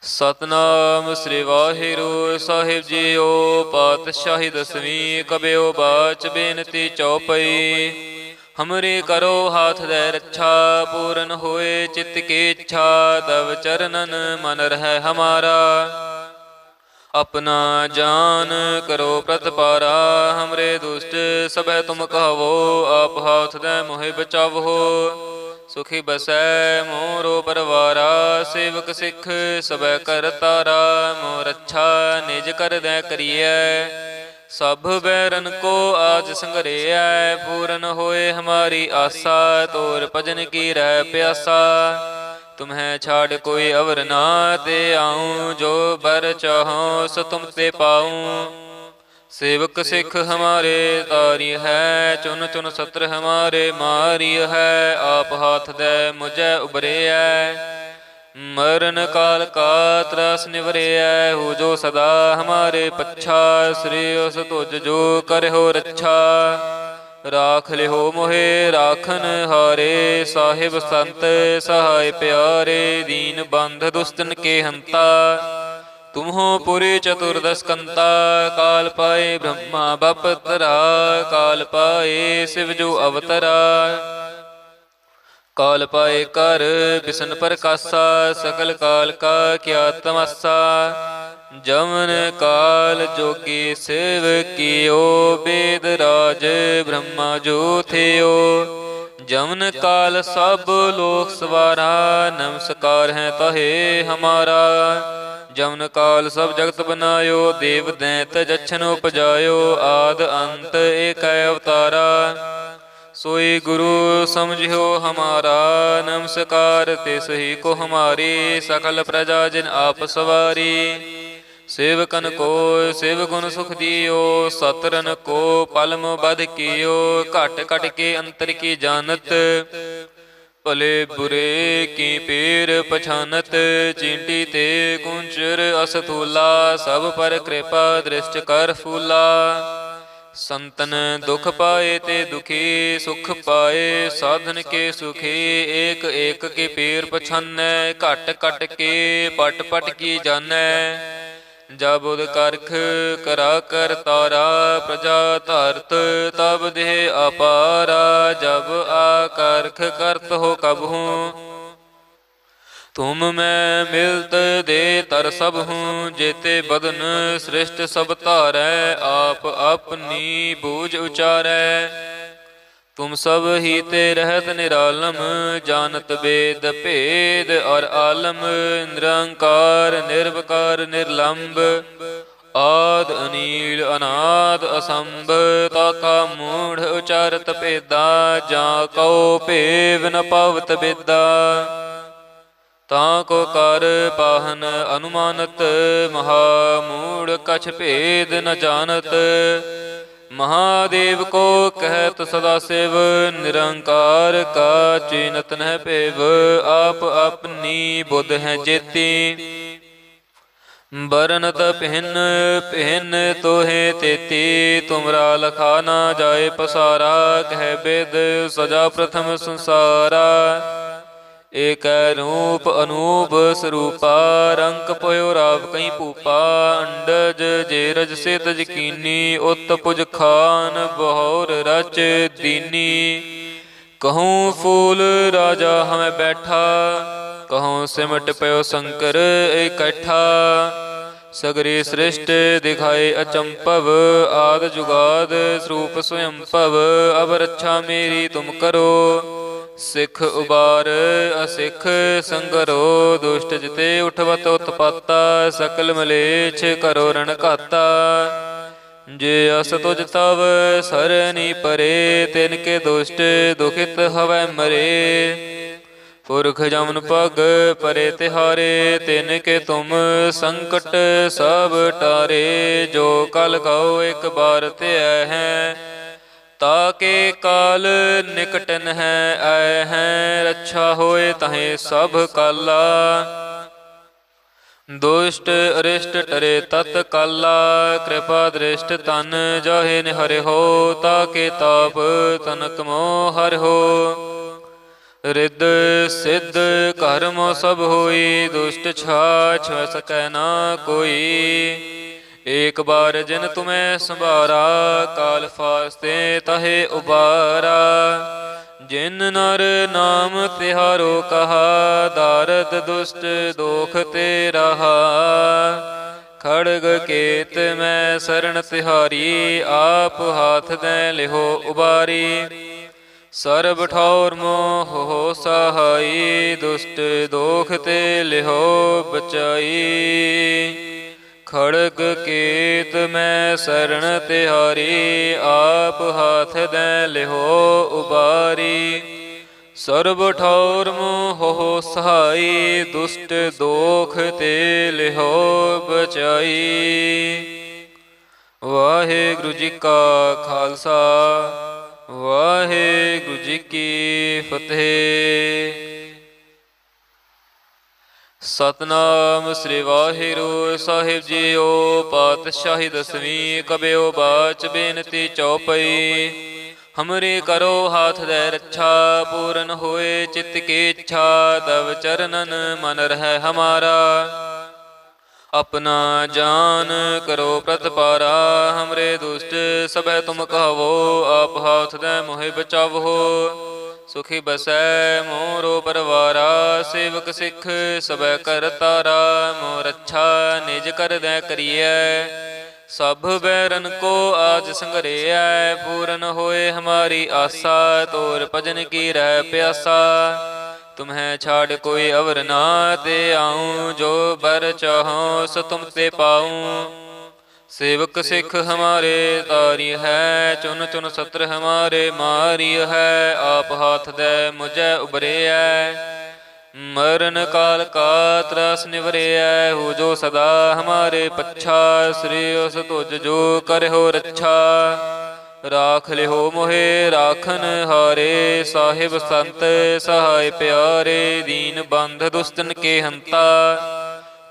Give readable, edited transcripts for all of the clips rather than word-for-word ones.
ਸਤਨਾਮ ਸ੍ਰੀ ਵਾਹਿਗੁਰੂ ਸਾਹਿਬ JIO. ਪਾਤਸ਼ਾਹੀ ਦਸਵੀਂ ਕਬਿਓ ਬਾਚ ਬੇਨਤੀ ਚੌਪਈ। ਹਮਰੀ ਕਰੋ ਹਾਥ ਦੇ ਰੱਛਾ, ਪੂਰਨ ਹੋਏ ਚਿਤ ਕੀ ਇੱਛਾ। ਤਵ ਚਰਨਨ ਮਨ ਰਹਿ ਹਮਾਰਾ, ਆਪਣਾ ਜਾਨ ਕਰੋ ਪ੍ਰਤਪਾਰਾ। ਹਮਰੇ ਦੁਸ਼ਟ ਸਭੈ ਤੁਮ ਕਹਵੋ, ਆਪ ਹਾਥ ਦੇ ਮੋਹਿ ਬਚਾਵੋ। ਸੁਖੀ ਬਸੈ ਮੋਰੋ ਪਰਵਾਰਾ, ਸੇਵਕ ਸਿੱਖ ਸਭੈ ਕਰ ਤਾਰਾ। ਮੋ ਰੱਛਾ ਨਿਜ ਕਰ ਦੈ ਕਰੀਐ, ਸਭ ਬੈਰਨ ਕੋ ਆਜ ਸੰਗਰੇਐ। ਪੂਰਨ ਹੋਏ ਹਮਾਰੀ ਆਸਾ, ਤੋਰ ਭਜਨ ਕੀ ਰਹਿ ਪਿਆਸਾ। तुम्हें छाड़ कोई अवर ना ते आऊँ, जो बर चाहो सो तुम ते पाऊँ। सेवक सिख हमारे तारी है, चुन चुन सत्र हमारे मारी है। आप हाथ दे मुझे उबरे है, मरण काल का त्रास निवरे है। हो जो सदा हमारे पच्छा, श्री उस तुझ जो कर हो रच्छा। राख लिहो मोहे राखन हारे, साहिब संत सहाय प्यारे। दीन बंध दुस्तन के हंता, तुम हो पुरी चतुर्दश कंता। काल पाए ब्रह्मा बपतरा, काल पाए शिव जो अवतरा। काल पाए कर बिसन प्रकाशा, सकल काल का क्या तमाशा। जमन काल जोगी सेव कियो, वेद राज ब्रह्मा जो थियो। जमन काल सब लोक सवारा, नमस्कार है तहे हमारा। जमन काल सब जगत बनायो, देव दैत जछन उपजायो। आद अंत एक अवतारा, सोई गुरु समझियो हमारा। नमस्कार तिस ही को हमारी, सकल प्रजा जिन आप सवारी। सेवकन को सेव गुण सुख दियो, सतरन को पलम बध कियो। घट घट के अंतर की जानत, भले बुरे की पीर पछानत। चींटी ते कुंचर असथूला, सब पर कृपा दृष्ट कर फूला। संतन दुख पाए ते दुखी, सुख पाए साधन के सुखी। एक एक के पीर पछानै, घट घट के पट पट की जानै। जब उद करख करा कर तारा, प्रजा धरत तब देह अपारा। जब आकर्ख करत हो कबहू, तुम मैं मिलत दे तर सब हूँ। जेते बदन सृष्ट सब तारै, आप अपनी बूझ उचारै। तुम सब ही ते रहत निरालम, जानत वेद भेद और आलम। निरंकार निर्विकार निर्लंब, आद अनील अनाद असंभ। ताका मूढ़ उचारत भेदा, जा कौ भेव न पावत बेदा। ताको कर पाहन अनुमानत, महामूढ़ कछ भेद न जानत। महादेव को कहत सदा शिव, निरंकार का चीनत न पेव। आप अपनी बुध है जेती, बरनत पिहन पिहन तोहे तेती। तुमरा लखा ना जाए पसारा, कह वेद सजा प्रथम संसारा। एक रूप अनूप स्वरूपा, रंक पयो राव कहीं भूपा। अंडज जेरज से तज कीनी, उत पुज खान बहोर रच दीनी। कहूँ फूल राजा हमें बैठा, कहूँ सिमट पयो शंकर इकट्ठा। सगरी सृष्ट दिखाए अचंपव, आद जुगाद स्वरूप स्वयंभव। अब रक्षा मेरी तुम करो, सिख उबार असिख संगरो। दुष्ट जिते उठवत उत्पाता, सकल मलेच्छ करो रण घाता। जे अस तुझ तव सरनी परे, तिनके दुष्ट दुखित हवै मरे। पुरख जमन पग परे तिहारे, तिनके तुम संकट सब टारे। जो कल खाओ एक बार त्याह है, ताके काल निकटन है आए हैं। रक्षा होए तहे सब काला, दुष्ट अरिष्ट टरे तत काला। कृपा दृष्ट तन जाहे निहरे हो, ताके ताप तनक मोह हर हो। ਰਿੱਧ ਸਿੱਧ ਕਰਮ ਸਭ ਹੋਈ, ਦੁਸ਼ਟ ਛਾਛ ਵ ਸਕੈ ਨਾ ਕੋਈ। ਏਕ ਬਾਰ ਜਿਨ ਤੁਮੈ ਸੰਭਾਰਾ, ਕਾਲ ਫਾਸਤੇ ਤਹੇ ਉਬਾਰਾ। ਜਿਨ ਨਰ ਨਾਮ ਤਿਹਾਰੋ ਕਹਾ, ਦਾਰਦ ਦੁਸ਼ਟ ਦੋਖ ਤੇ ਰਹਾ। ਖੜਗ ਕੇਤ ਮੈਂ ਸਰਣ ਤਿਹਾਰੀ, ਆਪ ਹਾਥ ਦੈ ਲਿਹੋ ਉਬਾਰੀ। ਸਰਬ ਠੌਰ ਮੋਹ ਸਹਾਈ, ਦੁਸ਼ਟ ਦੋਖ ਤੇ ਲਿਹੋ ਬਚਾਈ। ਖੜਗ ਕੇਤ ਮੈਂ ਸਰਣ ਤਿਹਾਰੀ, ਆਪ ਹਾਥ ਦੈ ਲਿਹੋ ਉਬਾਰੀ। ਸਰਬ ਠੌਰ ਮੋਹ ਸਹਾਈ, ਦੁਸ਼ਟ ਦੋਖ ਤੇ ਲਿਹੋ ਬਚਾਈ। ਵਾਹਿਗੁਰੂ ਜੀ ਕਾ ਖਾਲਸਾ, ਵਾਹਿਗੁਰੂ ਜੀ ਕੀ ਫਤਿਹ। ਸਤਨਾਮ ਸ੍ਰੀ ਵਾਹਿਗੁਰੂ ਸਾਹਿਬ ਜੀਓ। ਪਾਤਸ਼ਾਹੀ ਦਸਵੀਂ ਕਬਿਓ ਬਾਚ ਬੇਨਤੀ ਚੌਪਈ। ਹਮਰੇ ਕਰੋ ਹਾਥ ਦੈ ਰੱਛਾ, ਪੂਰਨ ਹੋਏ ਚਿਤ ਕੀ ਇੱਛਾ। ਤਵ ਚਰਨਨ ਮਨ ਰਹਿ ਹਮਾਰਾ, ਆਪਣਾ ਜਾਨ ਕਰੋ ਪ੍ਰਤਪਾਰਾ। ਹਮਰੇ ਦੁਸ਼ਟ ਸਭੈ ਤੁਮ ਕਹਵੋ, ਆਪ ਹਾਥ ਦੈ ਮੋਹਿ ਬਚਾਵੋ। ਸੁਖੀ ਬਸੈ ਮੋਰੋ ਪਰਵਾਰਾ, ਸੇਵਕ ਸਿੱਖ ਸਭੈ ਕਰ ਤਾਰਾ। ਮੋ ਰੱਛਾ ਨਿਜ ਕਰਦੈ ਕਰੀਐ, ਸਭ ਬੈਰਨ ਕੋ ਆਜ ਸੰਗਰੇਐ। ਪੂਰਨ ਹੋਏ ਹਮਾਰੀ ਆਸਾ, ਤੋਰ ਭਜਨ ਕੀ ਰਹਿ ਪਿਆਸਾ। ਤੁਮਹਿ ਛਾੜ ਕੋਈ ਅਵਰ ਨਾ ਤੇ ਆਊਂ, ਜੋ ਬਰ ਚਾਹੋ ਸੋ ਤੁਮ ਤੇ ਪਾਊਂ। ਸੇਵਕ ਸਿੱਖ ਹਮਾਰੇ ਤਾਰੀ ਹੈ, ਚੁਨ ਚੁਨ ਸਤਰ ਹਮਾਰੇ ਮਾਰੀ ਹੈ। ਆਪ ਹਾਥ ਦੈ ਮੁਝੈ ਉਬਰਿਐ, ਮਰਨ ਕਾਲ ਕਾ ਤਰਾਸ ਨਿਵਰਿਐ। ਹੋ ਜੋ ਸਦਾ ਹਮਾਰੇ ਪੱਛਾ, ਸ੍ਰੀ ਉਸ ਤੁਜ ਜੋ ਕਰਿਓ ਰੱਛਾ। ਰਾਖ ਲਿਹੋ ਮੋਹਿ ਰਾਖਨ ਹਾਰੇ, ਸਾਹਿਬ ਸੰਤ ਸਹਾਇ ਪਿਆਰੇ। ਦੀਨ ਬੰਧ ਦੁਸਤਨ ਕੇ ਹੰਤਾ,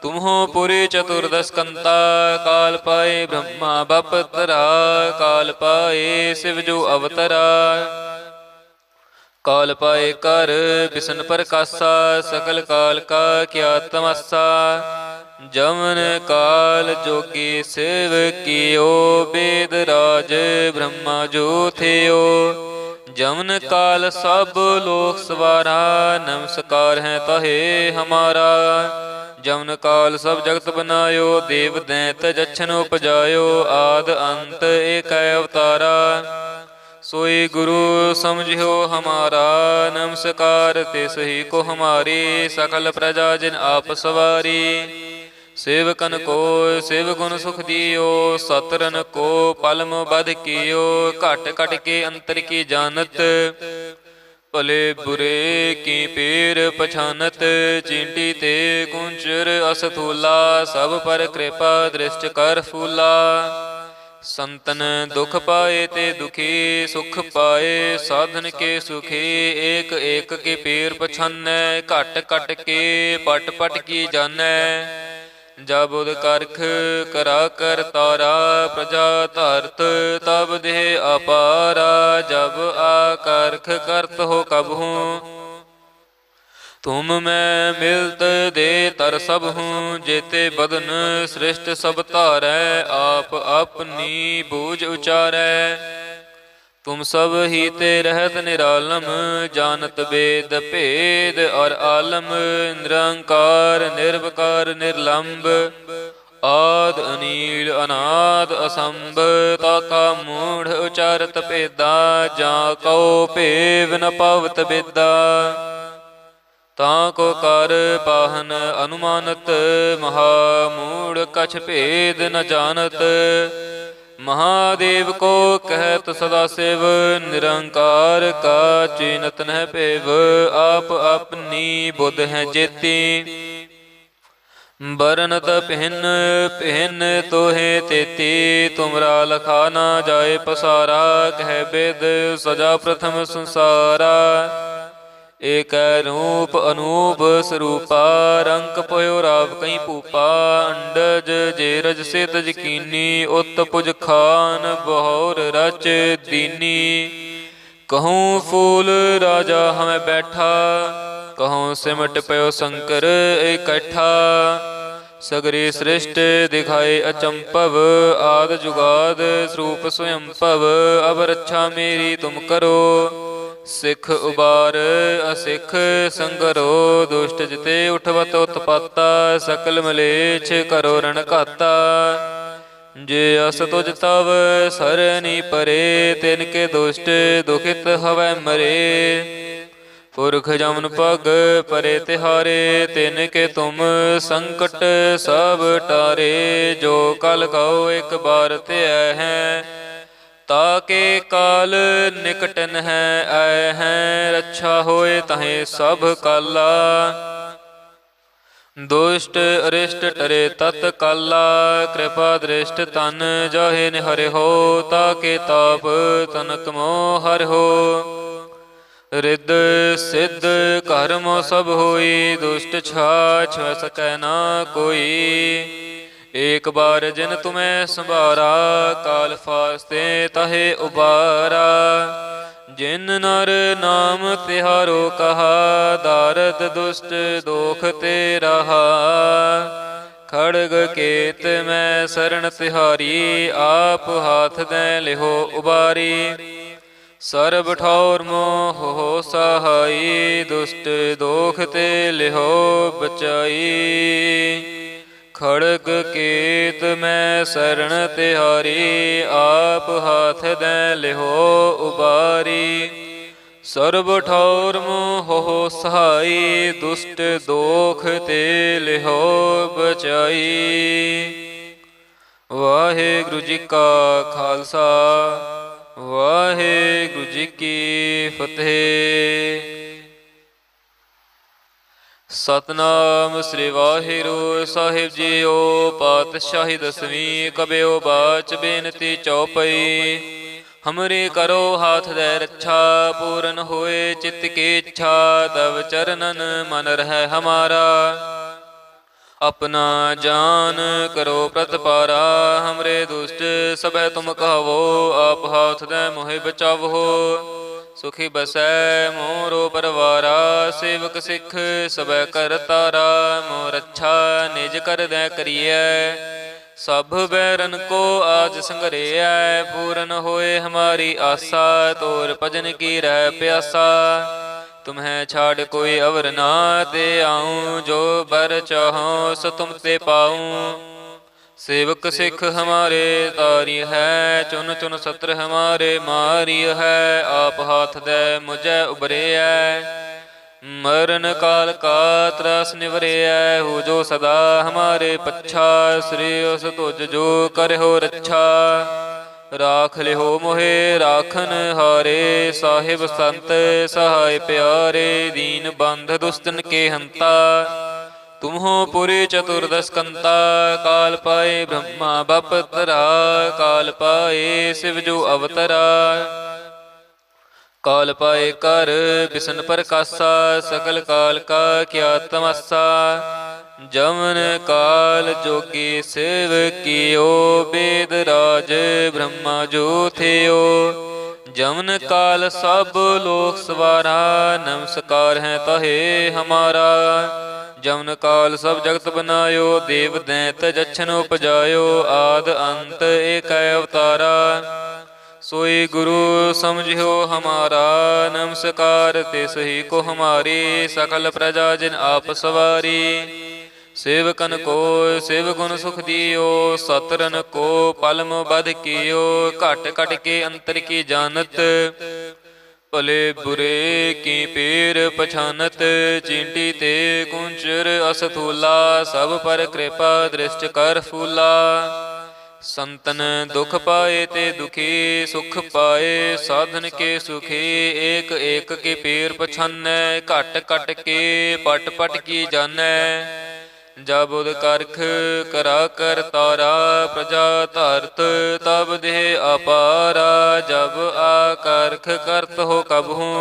ਤੁਮਹੁ ਪੁਰੀ ਚਤੁਰਦਸ ਕੰਤਾ। ਕਾਲ ਪਾਏ ਬ੍ਰਹਮਾ ਬਪਤਰਾ, ਕਾਲ ਪਾਏ ਸਿਵ ਜੋ ਅਵਤਰਾ। ਕਾਲ ਪਾਏ ਕਰ ਬਿਸ਼ਨ ਪ੍ਰਕਾਸ਼ਾ, ਸਕਲ ਕਾਲ ਕਾ ਕਿਆ ਤਮਸਾ। ਜਮਨ ਕਾਲ ਜੋਗੀ ਸੇਵ ਕੀਓ, ਬੇਦ ਰਾਜ ਬ੍ਰਹਮਾ ਜੋ ਥਿਓ। ਜਮਨ ਕਾਲ ਸਭ ਲੋਕ ਸਵਾਰਾ, ਨਮਸਕਾਰ ਹੈ ਤਹੇ ਹਮਾਰਾ। ਜਮਨ ਕਾਲ ਸਭ ਜਗਤ ਬਨਾਇਓ, ਦੇਵ ਦੈਂਤ ਜਛਨ ਉਪਜਾਇਓ। ਆਦ ਅੰਤ ਏਕ ਅਵਤਾਰਾ, सोई गुरु समझियो हमारा। नमस्कार तिस ही को हमारी, सकल प्रजा जिन आप सवारी। सेवकन को सेव गुण सुख दियो, सतरन को पलम बध कियो। घट घट के अंतर की जानत, भले बुरे की पीर पछानत। चींटी ते कुंचर असथूला, सब पर कृपा दृष्ट कर फूला। संतन दुख पाए ते दुखी, सुख पाए साधन के सुखी। एक एक के पीर पछानै, घट घट के पट पट की जानै। जब उद करख करा कर तारा, प्रजा धरत तब देह अपारा। जब आकरख करत हो कबहू, तुम मैं मिलत दे तर सब हूँ। जेते बदन सृष्ट सब धारै, आप अपनी बूझ उचारै। तुम सब ही ते रहत निरालम, जानत वेद भेद और आलम। निरंकार निर्विकार निर्लंब, आद अनील अनाद असंभ। ताका मूढ़ उचारत भेदा, जा कौ भेव न पावत बेदा। ताको कर पाहन अनुमानत, महामूढ़ कछ भेद न जानत। महादेव को कहत सदा शिव, निरंकार का चीनत न भेव। आप अपनी बुध है जेती, बरनत भिन्न भिन्न तोहे तेती। तुमरा लखा ना जाए पसारा, कह वेद सजा प्रथम संसारा। एक रूप अनूप स्वरूपा, रंक पयो राव कई भूपा। अंडज जेरज से तज कीनी, उत पुज खान बहोर रच दीनी। कहूँ फूल राजा हमें बैठा, कहूँ सिमट पयो शंकर इकट्ठा। सगरी सृष्टि दिखाए अचंपव, आद जुगाद स्वरूप स्वयंभव। अब रक्षा मेरी तुम करो, सिख उबार असिख संगरो। दुष्ट जिते उठवत उत्पाता, सकल मलेच्छ करो रण घाता। जे अस तुझ तव सरनी परे, तिनके दुष्ट दुखित हवै मरे। पुरख जमन पग परे तिहारे, तिनके तुम संकट सब टारे। जो कल कहो एक बार त्यय है, ताके काल निकटन है आए हैं। रक्षा होए तहें सब काला, दुष्ट अरिष्ट टरे तत्काला। कृपा दृष्ट तन जाहे निहरे हो, ताके ताप तनक मोह हर हो। रिद सिद्ध कर्म सब होई, दुष्ट छाछ सकै ना कोई। एक बार जिन तुम्हें संभारा, काल फास्ते तहे उबारा। जिन नर नाम तिहारो कहा, दारद दुष्ट दोख ते रहा। खड़ग केत मैं शरण तिहारी, आप हाथ दे लिहो उबारी। सर्ब ठौर मोह हो सहाई, दुष्ट दोख ते लिहो बचाई। खड़ग केत मैं शरण तिहारी, आप हाथ दे लिहो उबारी। सर्ब ठौर मोह हो सहाई, दुष्ट दोख ते लिहो बचाई। वाहिगुरु जी का खालसा, वाहिगुरु जी की फतेह। सतनाम श्री वाहिगुरु साहिब जीओ। पातशाही दसवीं कबियो बाच बेनती चौपई। हमरे करो हाथ दे रक्षा, पूरन होए चित्त की इच्छा। तब चरणन मन रहे हमारा, अपना जान करो प्रतपारा। हमरे दुष्ट सब तुम कहो, आप हाथ दे मोहि बचावो। सुखी बसै मोरो परवारा, सेवक सिख सब कर तारा। मोर रक्षा निज कर दे करिए, सब बैरन को आज संगरिया। पूरन होए हमारी आशा, तोर भजन की रह प्यासा। तुम्हें छाड़ कोई अवर ना ते आऊँ, जो बर चाहो सो तुम ते पाऊँ। सेवक सिख हमारे तारी है, चुन चुन सत्र हमारे मारी है। आप हाथ दे मुझे उबरे है, मरण काल का त्रास निवरे है। हो जो सदा हमारे पच्छा, श्री उस तुझ जो कर हो रक्षा। राख ले हो मोहे राखन हारे, साहिब संत सहाय प्यारे। दीन बंध दुष्टन के हंता, तुम हो पुरी चतुर्दश कंता। काल पाए ब्रह्मा बपतरा, काल पाए शिव जो अवतरा। काल पाए कर बिसन प्रकाशा, सकल काल का क्या तमस्सा। जमन काल जोगी शिव कियो, वेद राज ब्रह्मा जो थियो। जमन काल सब लोक सवारा, नमस्कार है तहे हमारा। जमन काल सब जगत बनायो, देव दैत जछन उपजायो। आद अंत एक अवतारा, सोई गुरु समझियो हमारा। नमस्कार तिस ही को हमारी, सकल प्रजा जिन आप सवारी। सेवकन को सेव गुण सुख दियो, सतरन को पलम बध कियो। घट घट के अंतर की जानत, भले बुरे की पीर पछानत। चींटी ते कुंचर असथूला, सब पर कृपा दृष्ट कर फूला। संतन दुख पाए ते दुखी, सुख पाए साधन के सुखी। एक एक के पीर पछानै, घट घट के पट पट की जानै। जब उद करख करा कर तारा, प्रजा धरत तब देह अपारा। जब आकर्ख करत हो कबहू,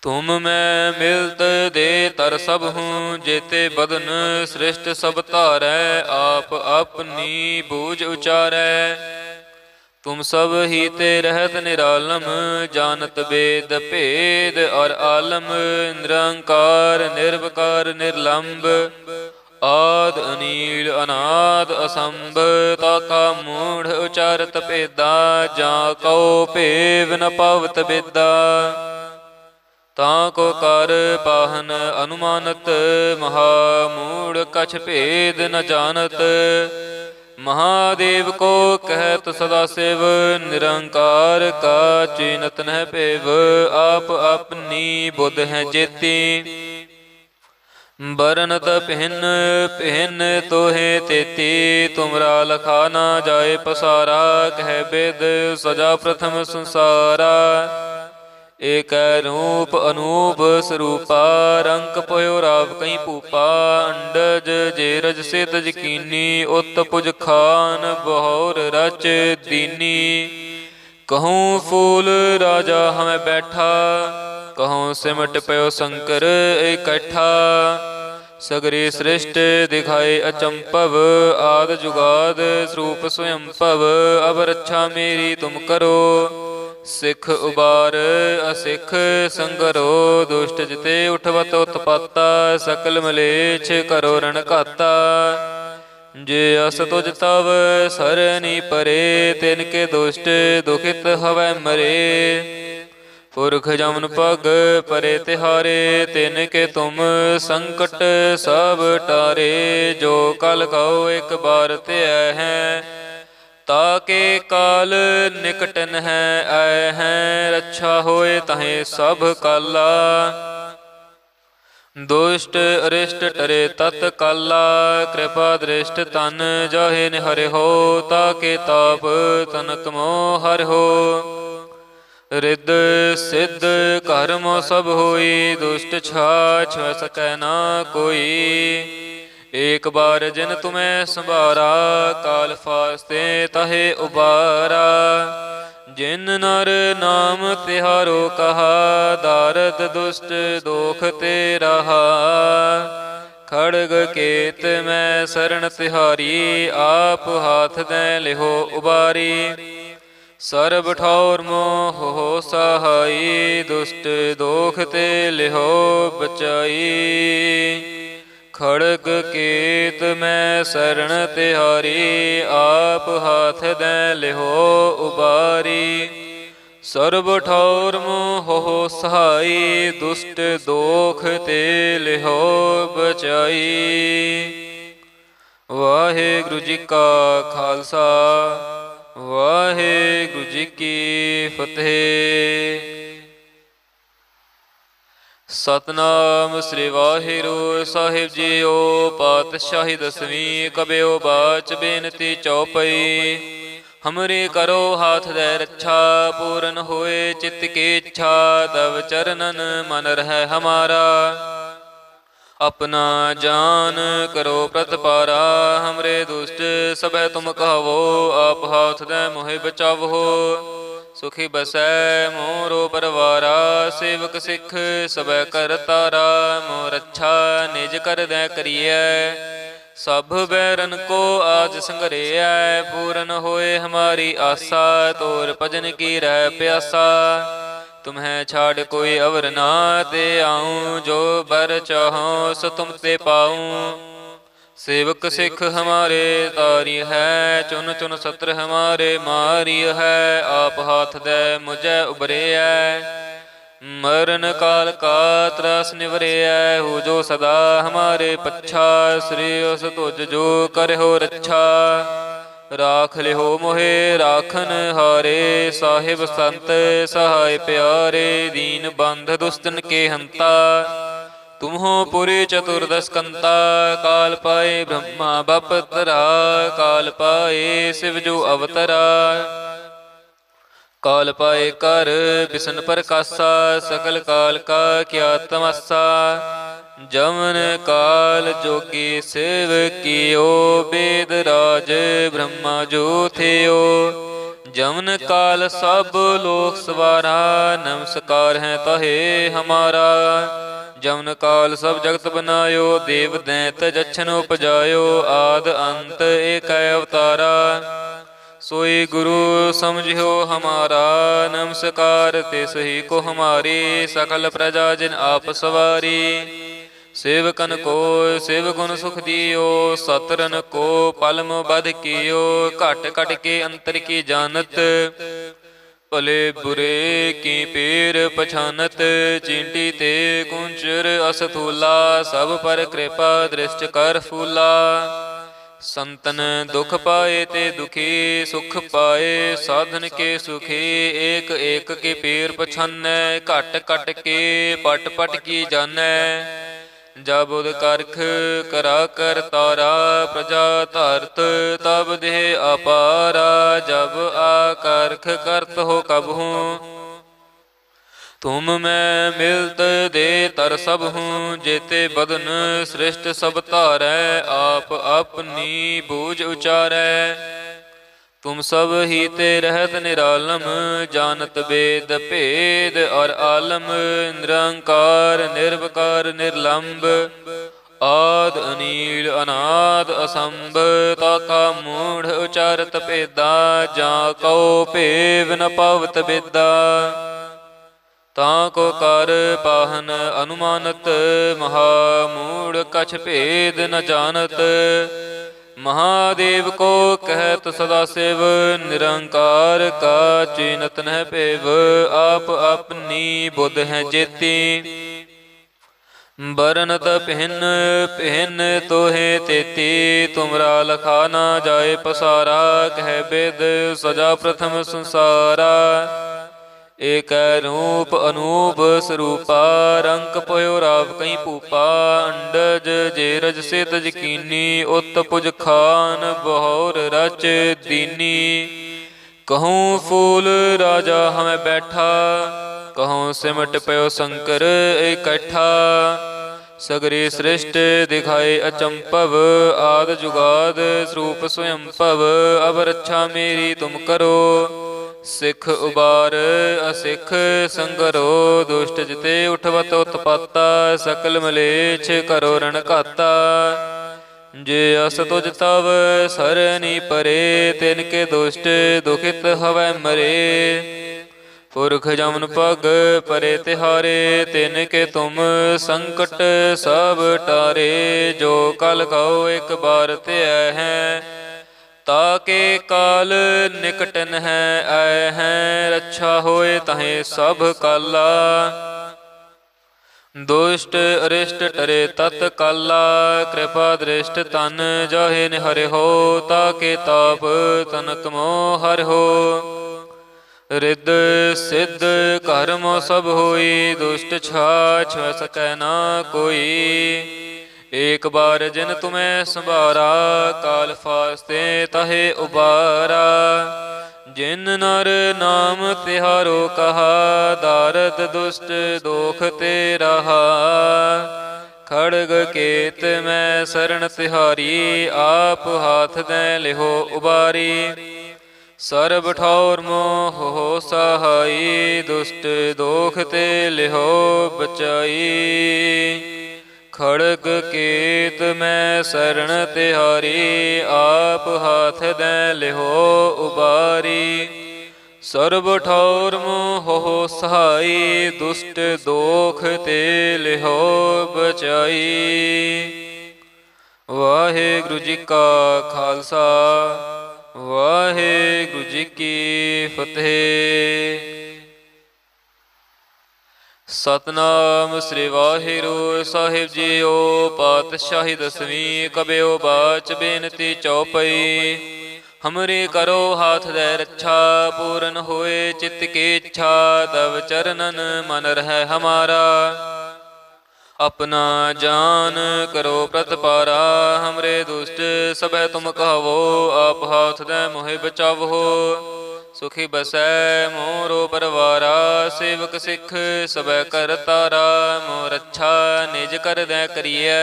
तुम मैं मिलत दे तर सब हूँ। जेते बदन सृष्ट सब तारै, आप अपनी बूझ उचारै। तुम सब ही ते रहत निरालम, जानत वेद भेद और आलम। निरंकार निर्विकार निर्लंब, आद अनील अनाद असंभ। ताका मूढ़ उचारत भेदा, जा कौ भेव न पावत बेदा। ताको कर पाहन अनुमानत, महामूढ़ कछ भेद न जानत। महादेव को कहत सदा शिव, निरंकार का चीनत न पेव। आप अपनी बुध है जेती, बरनत भिन्न भिन्न तोहे तेती। तुमरा लखा ना जाए पसारा, कह वेद सजा प्रथम संसारा। एक रूप अनूप स्वरूपा, रंक पयो राव कई भूपा। अंडज जेरज से तज कीनी, उत पुज खान बहोर रच दीनी। कहूँ फूल राजा हमें बैठा, कहूँ सिमट पयो शंकर इकट्ठा। सगरी सृष्ट दिखाए अचंपव, आद जुगाद स्वरूप स्वयंभव। अब रक्षा मेरी तुम करो, सिख उबार असिख संगरो। दुष्ट जिते उठवत उत्पाता, सकल मलेच्छ करो रण घाता। जे अस तुझ तव सरनी परे, तिनके दुष्ट दुखित हवै मरे। पुरख जमन पग परे तिहारे, तिनके तुम संकट सब टारे। जो कल कहो एक बार ते हैं, ताके काल निकटन है आए हैं। रक्षा होए तहें सब काला, दुष्ट अरिष्ट टरे तत्काला। कृपा दृष्ट तन जाहे निहरे हो, ताके ताप तनक मोह हर हो। रिद सिद्ध कर्म सब होई, दुष्ट छाछ सकै ना कोई। एक बार जिन तुम्हें संभारा, काल फास्ते तहे उबारा। जिन नर नाम तिहारो कहा, दारद दुष्ट दोख ते रहा। खड़ग केत मैं शरण तिहारी, आप हाथ दे लिहो उबारी। सर्ब ठौर मोह हो सहाई, दुष्ट दोख ते लिहो बचाई। खड़ग केत मैं शरण तिहारी, आप हाथ दे लिहो उबारी। सर्ब ठौर मोह हो सहाई, दुष्ट दोख ते लिहो बचाई। वाहिगुरु जी का खालसा, वाहिगुरु जी की फतेह। सतनाम श्री वाहिगुरु साहिब जीओ। पातशाही दसवीं कबियो बाच बेनती चौपई। हमरे करो हाथ दे रक्षा, पूरन होए चित्त की इच्छा। तब चरणन मन रहे हमारा, अपना जान करो प्रतिपारा। हमरे दुष्ट सब तुम कहो, आप हाथ दे मोहि बचावो। सुखी बसै मोरो परवारा, सेवक सिख सब कर तारा। मोर रक्षा निज कर दे करिए, सब बैरन को आज संघरिया। पूरन होए हमारी आशा, तोर भजन की रह प्यासा। तुम्हें छाड़ कोई अवर ना ते आऊँ, जो बर चाहो सो तुम ते पाऊँ। सेवक सिख हमारे तारी है, चुन चुन सत्र हमारे मारी है। आप हाथ दे मुझे उबरे है, मरण काल का त्रास निवरे है। हो जो सदा हमारे पच्छा, श्री उस तुझ जो कर हो रक्षा। राख ले हो मोहे राखन हारे, साहिब संत सहाय प्यारे। दीन बंध दुस्तन के हंता, तुम हो पुरी चतुर्दश कंता। काल पाए ब्रह्मा बपतरा, काल पाए शिव जो अवतरा। काल पाए कर बिसन प्रकाशा, सकल काल का क्या तमस्सा। जमन काल जोगी शिव कियो, वेद राज ब्रह्मा जो थियो। जमन काल सब लोक सवारा, नमस्कार है तहे हमारा। जमन काल सब जगत बनायो, देव दैत जछन उपजायो। आद अंत एक अवतारा, सोई गुरु समझियो हमारा, नमस्कार तिस ही को हमारी। सकल प्रजा जिन आप सवारी, सेवकन को सेव गुण सुख दियो। सतरन को पलम बध कियो, घट घट के अंतर की जानत। भले बुरे की पीर पछानत, चींटी ते कुंचर असथूला। सब पर कृपा दृष्ट कर फूला। संतन दुख पाए ते दुखी, सुख पाए साधन के सुखी। एक एक के पीर पछानै, घट घट के पट पट की जानै। जब उद करख करा कर तारा, प्रजा धरत तब देह अपारा। जब आकरख करत हो कबहू, तुम मैं मिलत दे तर सब हूँ। जेते बदन सृष्ट सब तारै, आप अपनी बूझ उचारै। तुम सब ही ते रहत निरालम, जानत वेद भेद और आलम। निरंकार निर्विकार निर्लंब, आद अनील अनाद असंभ। ताका मूढ़ उचारत भेदा, जा कौ भेव न पावत बेदा। ताको कर पाहन अनुमानत, महामूढ़ कछ भेद न जानत। महादेव को कहत सदा शिव, निरंकार का चीनत न पेव। आप अपनी बुध है जेती, बरनत भिन्न भिन्न तोहे तेती। तुमरा लखा ना जाए पसारा, कह वेद सजा प्रथम संसारा। एक रूप अनूप स्वरूपा, रंक पयो राव कई भूपा। अंडज जेरज से तज कीनी, उत पुज खान बहोर रच दीनी। कहूँ फूल राजा हमें बैठा, कहूँ सिमट पयो शंकर इकट्ठा। सगरी सृष्ट दिखाए अचंपव, आद जुगाद स्वरूप स्वयंभव। अब रक्षा मेरी तुम करो, सिख उबार असिख संगरो। दुष्ट जिते उठवत उत्पाता, सकल मलेच्छ करो रण घाता। जे अस तुझ तव सरनी परे, तिनके दुष्ट दुखित हवै मरे। पुरख जमन पग परे तिहारे, तिनके तुम संकट सब टारे। जो कल कहो एक बार त्याह है, ताके काल निकटन है आए हैं। रक्षा होए तहें सब काला, दुष्ट अरिष्ट टरे तत्काला। कृपा दृष्ट तन जाहे निहरे हो, ताके ताप तनक मोह हर हो। रिद सिद्ध कर्म सब होई, दुष्ट छाछ सकै ना कोई। एक बार जिन तुम्हें संभारा, काल फास्ते तहे उबारा। जिन नर नाम तिहारो कहा, दारद दुष्ट दोख ते रहा। खड़ग केत मैं शरण तिहारी, आप हाथ दे लिहो उबारी। सर्ब ठौर मोह हो सहाई, दुष्ट दोख ते लिहो बचाई। खड़ग केत मैं शरण तिहारी, आप हाथ दे लिहो उबारी। सर्ब ठौर मोह हो सहाई, दुष्ट दोख ते लिहो बचाई। वाहिगुरु जी का खालसा, वाहिगुरु जी की फतेह। सतनाम श्री वाहिगुरु साहिब जीओ। पातशाही दसवीं कबियो बाच बेनती चौपई। हमरे करो हाथ दे रक्षा, पूरन होए चित्त की इच्छा। तब चरणन मन रहे हमारा, अपना जान करो प्रतपारा। हमरे दुष्ट सब तुम कहो, आप हाथ दे मोहि बचावो। सुखी बसै मोरो परवारा, सेवक सिख सब कर तारा। मोर अच्छा निज कर दे करिए,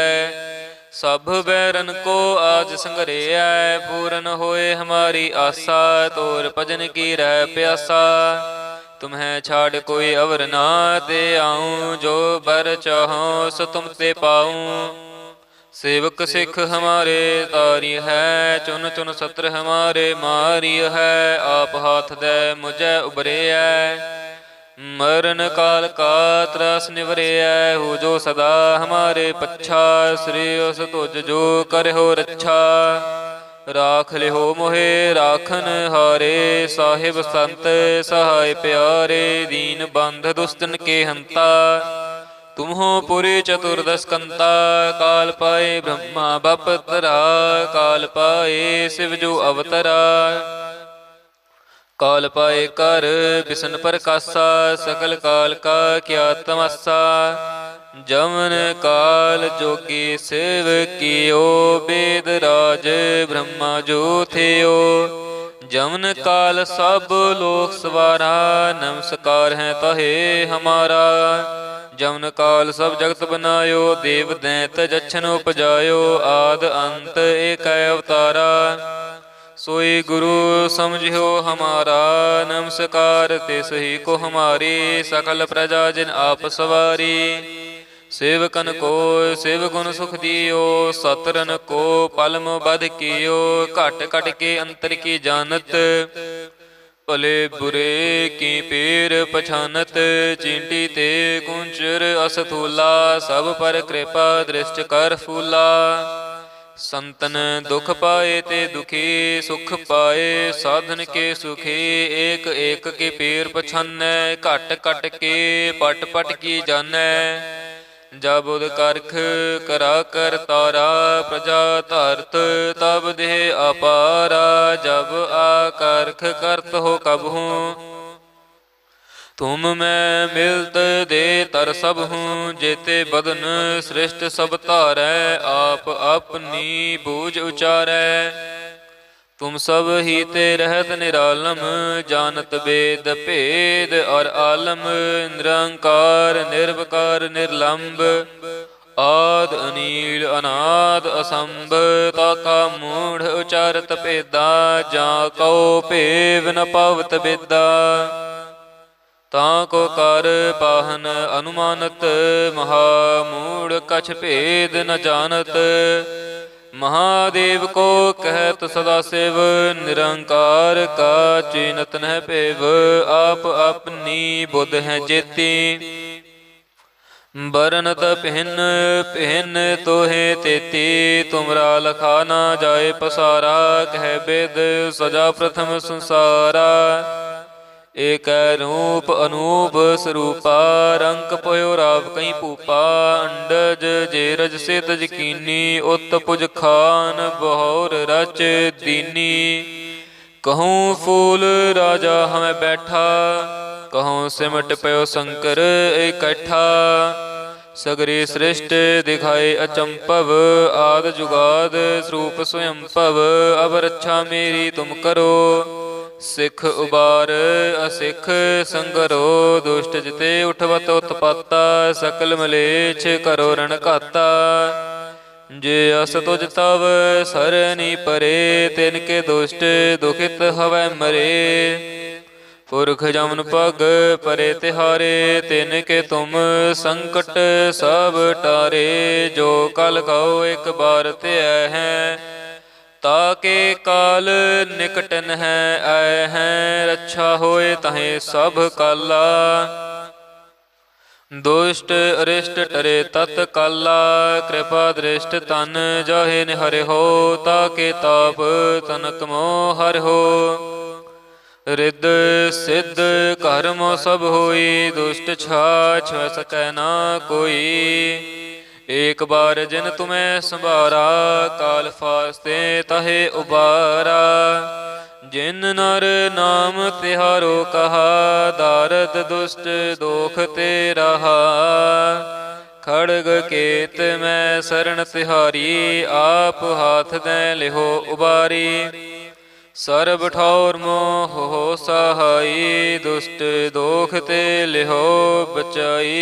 सब बैरन को आज संगरिया। पूरन होए हमारी आशा, तोर भजन की रह प्यासा। तुम्हें छाड़ कोई अवर ना दे आऊँ, जो बर चाहो सो तुम ते पाऊँ। सेवक सिख हमारे तारी है, चुन चुन सत्र हमारे मारी है। आप हाथ दे मुझे उबरे है, मरण काल का त्रास निवरे है। हो जो सदा हमारे पच्छा, श्री उस तुझ जो कर हो रच्छा। राख ले हो मोहे राखन हारे, साहिब संत सहाय प्यारे। दीन बंध दुष्टन के हंता, तुम हो पुरी चतुर्दश कंता। काल पाए ब्रह्मा बपतरा, काल पाए शिव जो अवतरा। काल पाए कर बिसन प्रकाशा, सकल काल का क्या तमस्सा। जमन काल जोगी शिव कियो, वेद राज ब्रह्मा जो थियो। जमन काल सब लोक सवारा, नमस्कार है तहे हमारा। जमन काल सब जगत बनायो, देव दैत जछन उपजायो। आद अंत एक अवतारा, सोई गुरु समझियो हमारा। नमस्कार तिस ही को हमारी, सकल प्रजा जिन आप सवारी। सेवकन को शिव गुण सुख दियो, सतरन को पलम बध कियो। घट घट के अंतर की जानत, भले बुरे की पीर पछानत। चींटी ते कुंचर असथूला, सब पर कृपा दृष्ट कर फूला। संतन दुख पाए ते दुखी, सुख पाए साधन के सुखी। एक एक के पीर पछानै, घट घट के पट पट की जानै। जब उद करख करा कर तारा, प्रजा धरत तब देह अपारा। जब आकरख करत हो कबहू, तुम मैं मिलत दे तर सब हूँ। जेते बदन सृष्ट सब तारै, आप अपनी बूझ उचारै। तुम सब ही ते रहत निरालम, जानत वेद भेद और आलम। निरंकार निर्विकार निर्लंब, आद अनील अनाद असंभ। ताका मूढ़ उचारत भेदा, जा कौ भेव न पावत बेदा। ताको कर पाहन अनुमानत, महामूढ़ कछ भेद न जानत। महादेव को कहत सदा शिव, निरंकार का चीनत न पेव। आप अपनी बुद्ध हैं जेती, बरनत भिन्न भिन्न तोहे तेती। तुमरा लखा ना जाए पसारा, कह वेद सजा प्रथम संसारा। एक रूप अनूप स्वरूपा, रंक पयो राव कई भूपा। अंडज जेरज से तज कीनी, उत पुज खान बहोर रच दीनी। कहूँ फूल राजा हमें बैठा, कहूँ सिमट पयो शंकर इकट्ठा। सगरी सृष्ट दिखाए अचंपव, आद जुगाद स्वरूप स्वयंभव। अब रक्षा मेरी तुम करो, सिख उबार असिख संगरो। दुष्ट जिते उठवत उत्पाता, सकल मलेच्छ करो रण घाता। जे अस तुझ तव सरनी परे, तिनके दुष्ट दुखित हवै मरे। पुरख जमन पग परे तिहारे, तिनके तुम संकट सब टारे। जो कल कहो एक बार ते हैं, ताके काल निकटन है आए हैं। रक्षा होए तहें सब काला, दुष्ट अरिष्ट टरे तत्काला। कृपा दृष्ट तन जाहे निहरे हो, ताके ताप तनक मोह हर हो। रिद सिद्ध कर्म सब होई, दुष्ट छाछ सकै ना कोई। एक बार जिन तुम्हें संभारा, काल फास्ते तहे उबारा। जिन नर नाम तिहारो कहा, दारद दुष्ट दोख ते रहा। खड़ग केत मैं शरण तिहारी, आप हाथ दे लिहो उबारी। सर्ब ठौर मोह हो सहाई, दुष्ट दोख ते लिहो बचाई।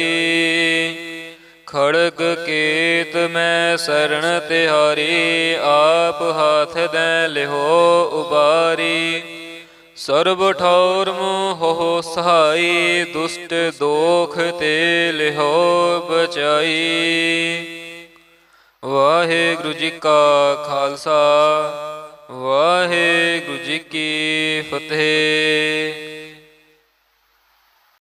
खड़ग केत मैं शरण तिहारी, आप हाथ दे लिहो उबारी। सर्ब ठौर मोह हो सहाई, दुष्ट दोख ते लिहो बचाई। वाहे ਵਾਹਿਗੁਰੂ ਜੀ ਕਾ ਖਾਲਸਾ ਵਾਹਿਗੁਰੂ ਜੀ ਕੀ ਫਤਿਹ।